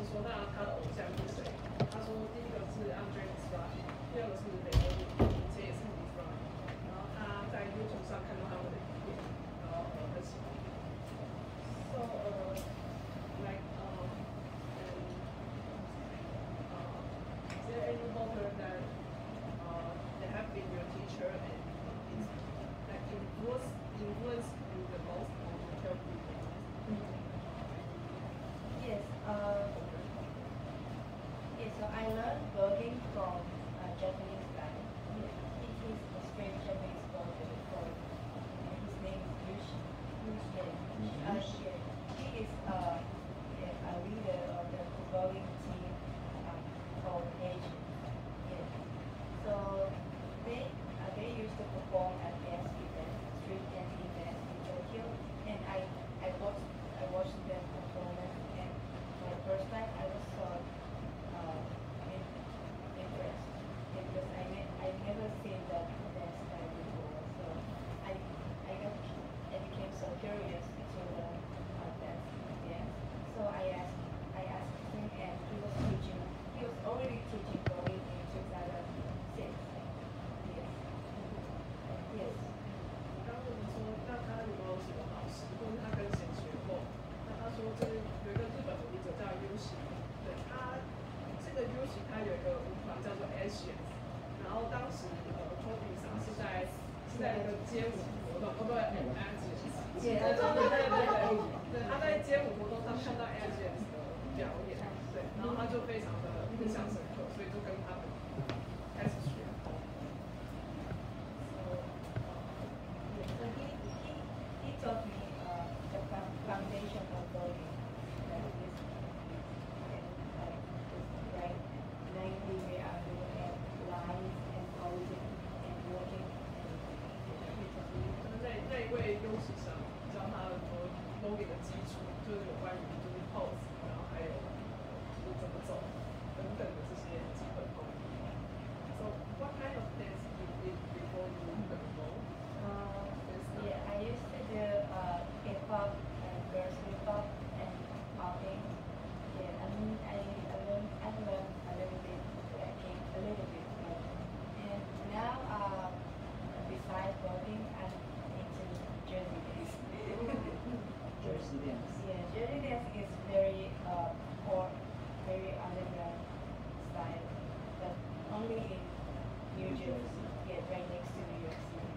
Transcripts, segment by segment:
说那他的偶像是谁？他说第一个是 Andre Gisrard，第二个是雷欧尼，以前也是 Gisrard。然后他在 YouTube 上看到他们的影片，然后很喜欢。So like is there any author that that have been your teacher and like influence you the most on help you? Yes. Yes. So I learned blogging from a Japanese guy. He is a strange Japanese blogger. His name is Yushi. He is a leader of the blogging team called Asian. Yeah. So they used to perform at dance events, street dance events in Tokyo, and I watched them perform, and for the first time I was so impressed because I never seen that dance style before. So I became so curious to learn dance. Yeah. So I asked him, and he was teaching. He was already teaching blogging in 2006. Yes. Yes. 刚刚问你说，那他有没有什么老师，或是他跟谁学过？那他说，就是有一个日本的舞者叫 Yushi， 对他这个 Yushi 他有一个舞团叫做 Asians， 然后当时Kobe 桑是在一个街舞活动，对 Asians， 对，他在街舞活动上看到 Asians 的表演，对，然后他就非常的印象深刻，所以就跟他们开始学。So he taught me the foundation of blogging. That is right, likely we are looking at lines and posing and working. 那一位优势上教他很多 blogging 的基础，就是有关于就是 pose， 然后还有就是怎么走等等的这些基本功。So what kind of dance you did before you learned blog? Yeah, I used to do hip hop and girls hip hop and popping. Yeah, I mean I learned a little bit breaking, a little bit. And now besides blogging, I'm into Jersey dance. Jersey dance. Yeah, Jersey dance is very poor, very underground style, but only in New Jersey. Yeah, right next to New York City.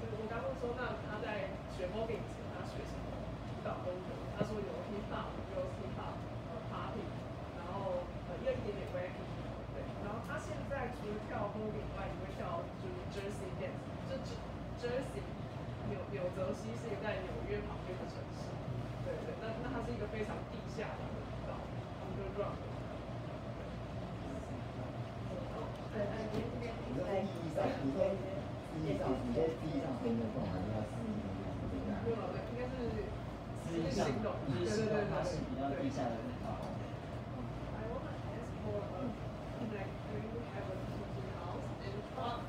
我刚刚说，那他在学 blogging 前，他学什么舞蹈风格？他说有 hip hop，有 hip hop，popping， 然后也有一点点 breaking， 对。然后他现在除了跳 blogging 以外，也会跳就是 Jersey dance， 就 Jersey 纽泽西是一个在纽约旁边的城市，对对。那它是一个非常地下的舞蹈 ，underground。你在地上分的动还是要私密的？对了，对，应该是私密上，就是它是比较地下的舞蹈。I want to ask for like do you have a teaching house and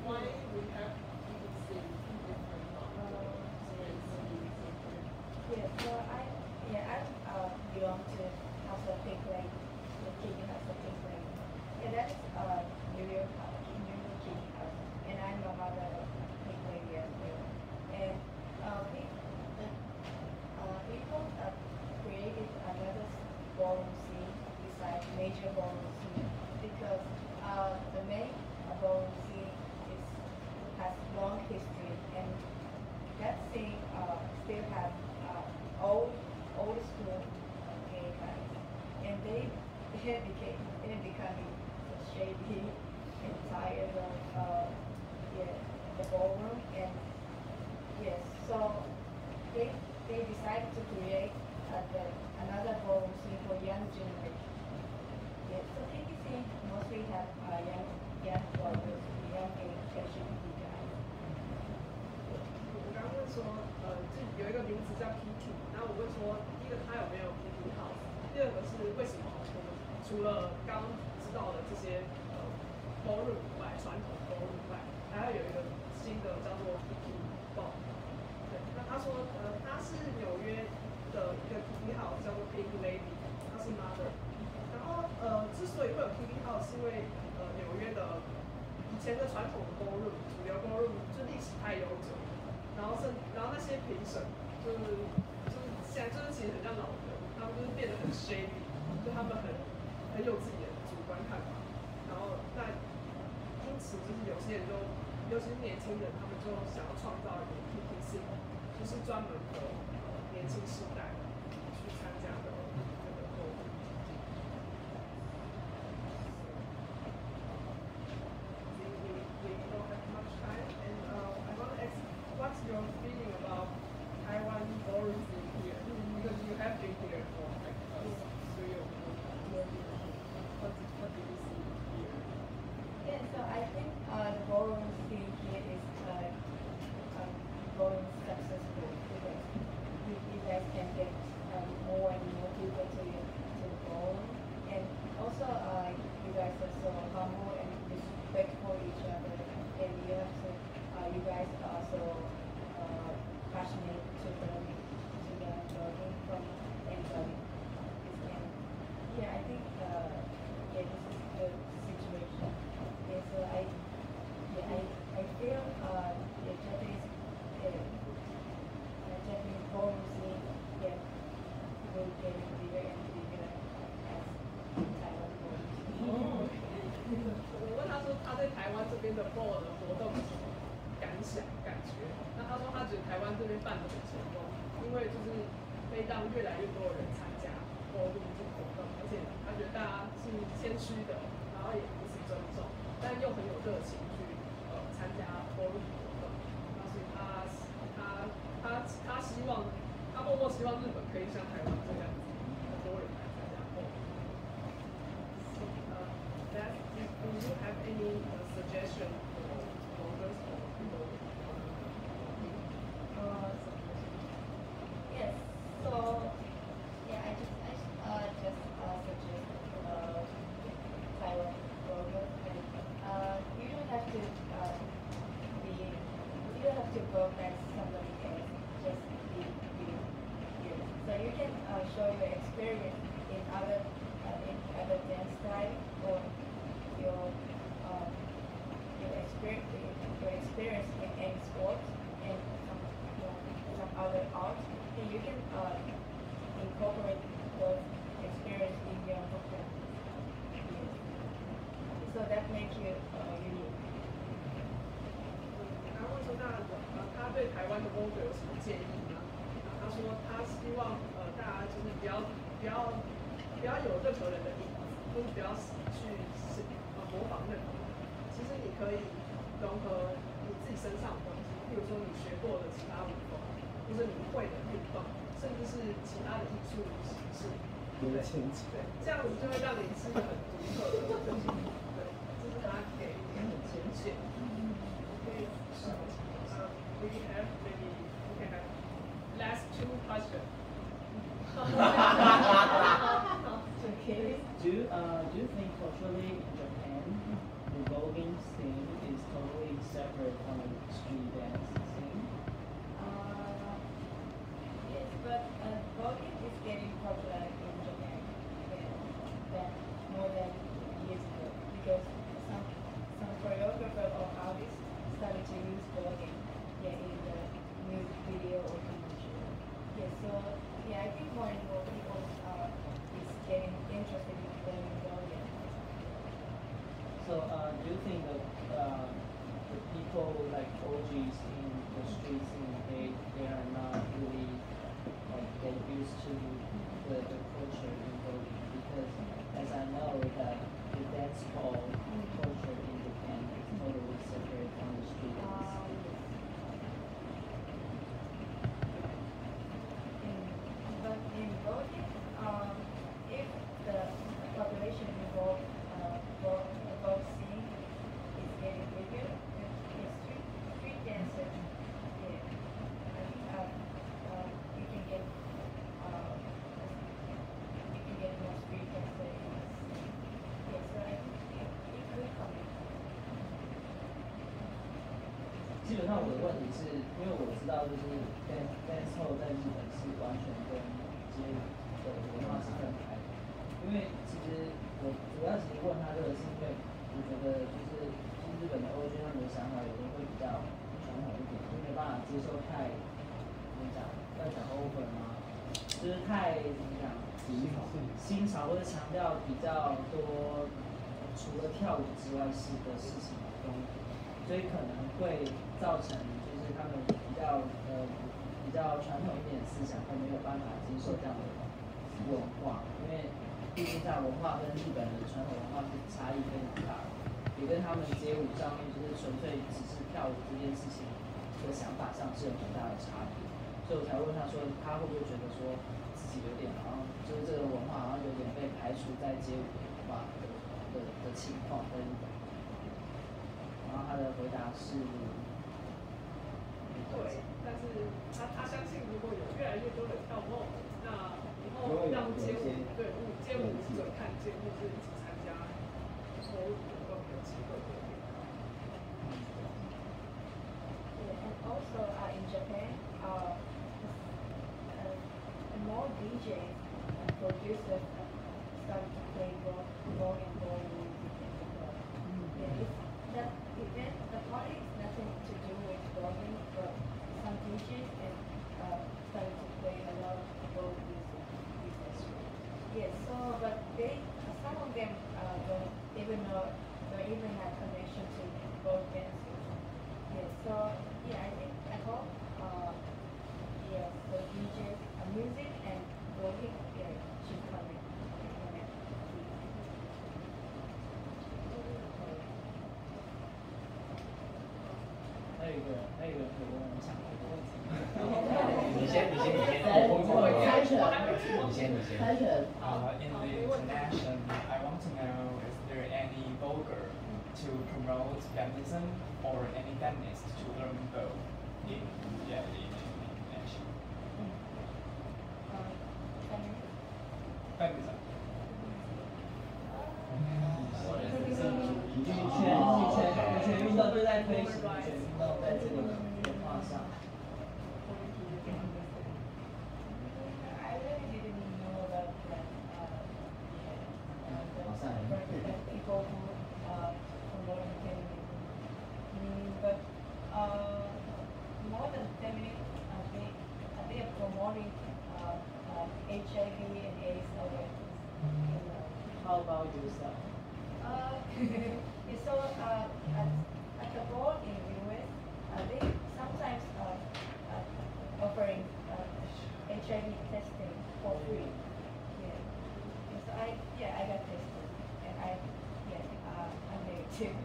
why we have EDC different Yeah, so I belong to House of Pink Lake, the King House of Pink Lake. Yeah, that is New York King House, and I'm a mother of Pink Lady as well. And people created another ballroom scene besides major ballroom scene because the main ballroom scene has long history, and that scene still has old school gay guys, and they became so shady and tired of the ballroom, and yes, so they decided to create another ballroom scene for young generation. Yeah, so KBC mostly have young ballrooms, young LGBT guys. 我刚刚问说，这有一个名字叫 Kiki， 然后我问说，第一个它有没有 Kiki House， 第二个是为什么我们除了刚知道的这些ballroom 以外，传统 ballroom 以外，还要有一个新的叫做 Kiki Ball。对，那他说，他是纽约的一个 Kiki House，叫做 Pink Lady， 它是 Mark 是因为纽约的以前的传统的 ballroom 主流 ballroom 就历史太悠久，然后那些评审就是现在就是其实很像老人，他们就是变得很 shady， 就他们很有自己的主观看法，然后因此就是有些人就尤其是年轻人，他们就想要创造一个 PTC， 就是专门的年轻世代去参加的这个活动。We don't have much time, and I want to ask, what's your feeling about Taiwan ballroom scene here? Because you have been here for like 3 or 4 years. What do you see here? Yeah, so I think the ballroom scene here is going successful because you guys can get more and more people to the ballroom, and also you guys are so humble and respectful each other, and you guys are also passionate to learn from anybody. And yeah, I think yeah, this is a good situation. Yeah, so I feel the Japanese ballroom scene will get bigger and bigger as Taiwan ballroom scene. 我问他说他在台湾这边的 ball 的活动有什么感觉？那他说他觉得台湾这边办得很成功，因为就是会让越来越多的人参加 ballroom 这个活动，而且他觉得大家是谦虚的，然后也彼此尊重，但又很有热情去参加 ballroom 活动。那所以他希望他默默希望日本可以像台湾这样子，很多人来参加 ballroom。Do you have any suggestion for voters or people? Yes. So yeah, I just suggest Taiwan voters, and you don't have to vote like somebody else. Just be you. So you can show your experience in other dance style or your experience in any sport and some other art, and you can incorporate those experience in your performance. Yes. So that makes you unique. 他问说他对台湾的 voter 有什么建议吗？他说他希望大家就是不要有任何人的影子，就是不要去模仿任何人。其实你可以融合你自己身上的东西，譬如说你学过的其他舞风，或者你会的运动，甚至是其他的艺术形式。对，这样子就会让你是一个很独特的东西。对，这是他给你很浅显。Okay, we can have last 2 questions. Okay. Do you think culturally in Japan, the voguing scene is totally separate from the street dance scene? Yes, but voguing is getting popular in Japan more than years ago because some choreographers or artists started to use voguing in the music video or commercial. Yeah, so yeah, I think more and more people is getting interested in learning voguing. So do you think that the people like OGs in the street scene, they are not really get used to the culture in voguing? Because as I know that the dance hall culture in Japan is totally separate from the street dance. But in voguing, if the population involved scene is getting bigger, the street dancers, yeah, I think you can get more street dancers. Yeah, so I think it could come in. 基本上我的问题是，因为我知道就是 dance hall 在日本是完全跟街舞的文化是分开的。因为其实我我主要其实问他这个是因为我觉得就是日本的 OG 他们的想法有的会比较传统一点，就没办法接受太怎么讲，要讲 over 吗？就是太怎么讲新潮或者强调比较多除了跳舞之外的事情的东西，所以可能会造成就是他们比较传统一点的思想会没有办法接受这样的文化，因为毕竟在文化跟日本的传统文化是差异非常大的，也跟他们街舞上面就是纯粹只是跳舞这件事情的想法上是有很大的差别，所以我才问他说他会不会觉得说自己有点好像就是这个文化好像有点被排除在街舞文化的情况跟，然后他的回答是。对，但是他相信，如果有越来越多人跳舞，那以后让街舞者看见，或是一起参加，收入更有机会。Yeah, and also in Japan, more DJs and producers started to play more and more music in the club. Yeah, that event, the party is nothing to do with blogging, but some DJs and started to play a lot of gold music. Yes, so but some of them don't even have connection to gold dancers. Yes, so yeah, I hope yes, the DJs, music and blogging should connect. 还有一个可以问我想一个问题。你先。In the international, I want to know, is there any blogger to promote feminism or any feminist to learn both in international? Feminism. 女权运动就在推行女权运动在这个文化上。I really didn't know about that. The people who promote feminism, but more than feminism, they are promoting HIV and AIDS awareness. How about yourself? So at the board in the US, they sometimes offering HIV testing for free. Yeah. So I got tested, and I'm negative.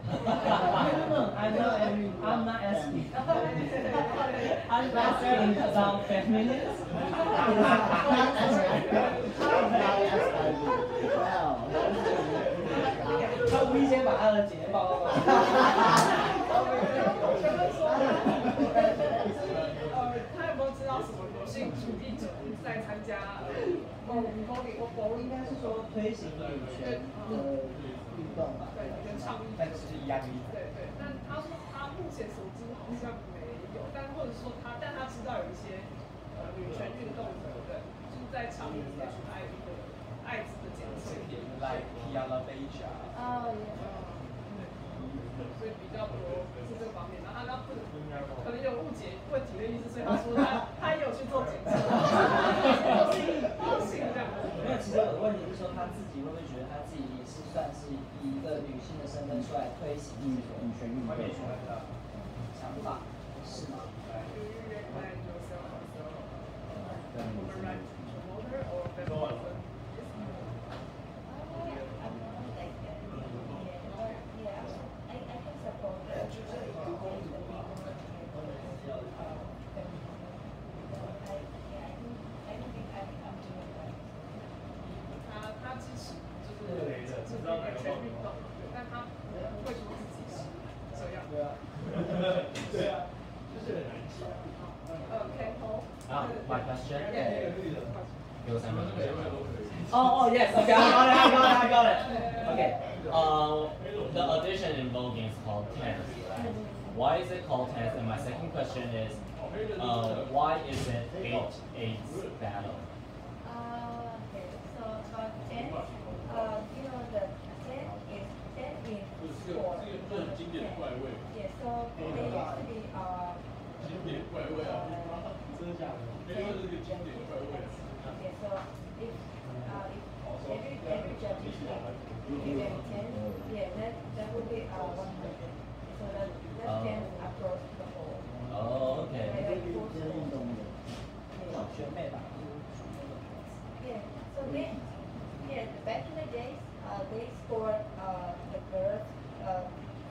I'm not asking. I'm asking about feminism. 他无意间把他的检验报告告诉我。他有没有知道什么女性主义者在参加我应该是说推行女权的运动吧。对，跟倡议。但是一样的意思。对，但他说他目前所知好像没有，但或者说但他知道有一些女权运动的人就是在倡议 HIV 的艾滋的检测。Like Kiala Beja. Oh yeah. 所以比较多是这个方面，然后他可能有误解问题的意思，所以他说他也有去做检测，都是这样。没有，其实我的问题是说他自己会不会觉得他自己也是算是以一个女性的身份出来推行女权运动的想法，是吗？ 他支持就是女权运动，但他不会说自己是这样。对啊，就是很难讲。My question. Oh, yes. Okay, I got it. Okay. The audition in Voguing is called Tense. Why is it called Tense? And my second question is, why is it AIDS battle? Okay, so about 10, you know the they used to be 经典怪味啊，真的假的？那个是个经典怪味。 Okay, so if every judge is given 10, yeah, that would be 100. So that's 10 across the whole. Oh, okay. Like 4 运动员， Yeah. 学妹吧。 Yeah. So back in the days, they scored the girls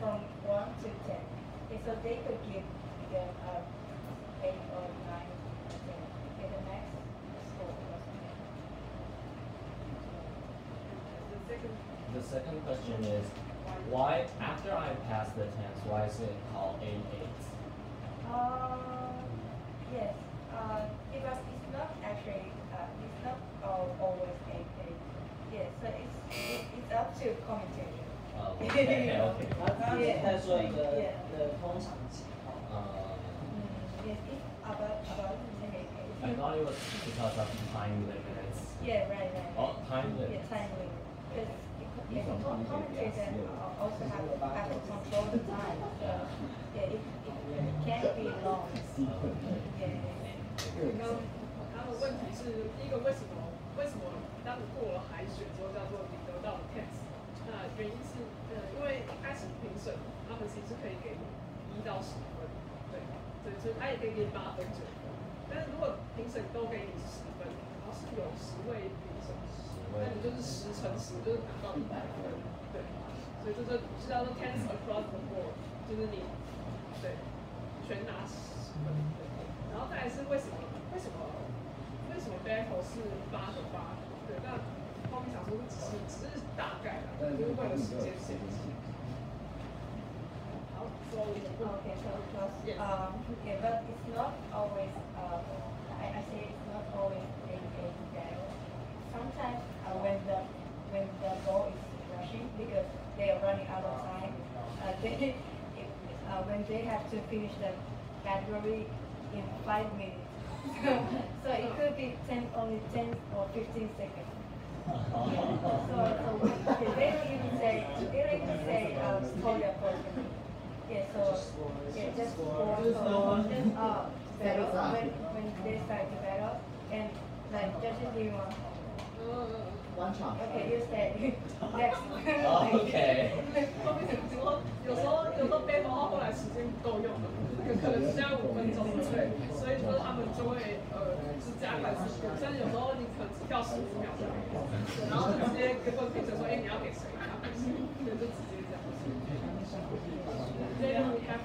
from 1 to 10. Okay, so they could give them 8 or 9 or 10. Okay, the max score was 10. The second The second question is, why after I pass the test, why is it called 8-8? Yes. Because it's not actually it's not always 8-8. Yes. So it's up to commentator. Oh, okay, okay. 然后刚刚再说一个的通常情况。 Yes. It's about 10-8. I thought it was because of time limits. Yeah. Right. Oh, time Yeah. limits. Time limit. Because commentator also have to control the time. So yeah, it can't be long. Yeah. 刚刚他的问题是第一个为什么当你过了海选之后叫做你得到的 test？ 那原因是因为一开始评审他们其实可以给你1到10分，对，所以他也可以给你8分9分，但是如果评审都给你10分，然后是有10位评审，那你就是10乘10就是拿到100分，对，所以这就叫做 test across the board， 就是你对全拿10分，对，然后再来是为什么 battle 是8个8？对，那后面想说只是大概啦，就是为了时间限制。好，所以 Okay, so because yeah, but it's not always. I say it's not always a battle. Sometimes when the ball is rushing because they are running out of time, when they have to finish the category in 5 minutes. So it could be only 10 or 15 seconds. So they don't even say score your question. Yeah, so yeah, just score. Battle when they start the battle and like judges give you one chance. Okay, you stay next. Okay. 后面很多，有时候 battle 后来时间不够用了，可能只要5分钟，对，所以说他们就会是加快速度，甚至有时候你可能只跳15秒就可以，然后就直接跟评审说，你要给谁，你要给谁，对，就直接这样。Then we have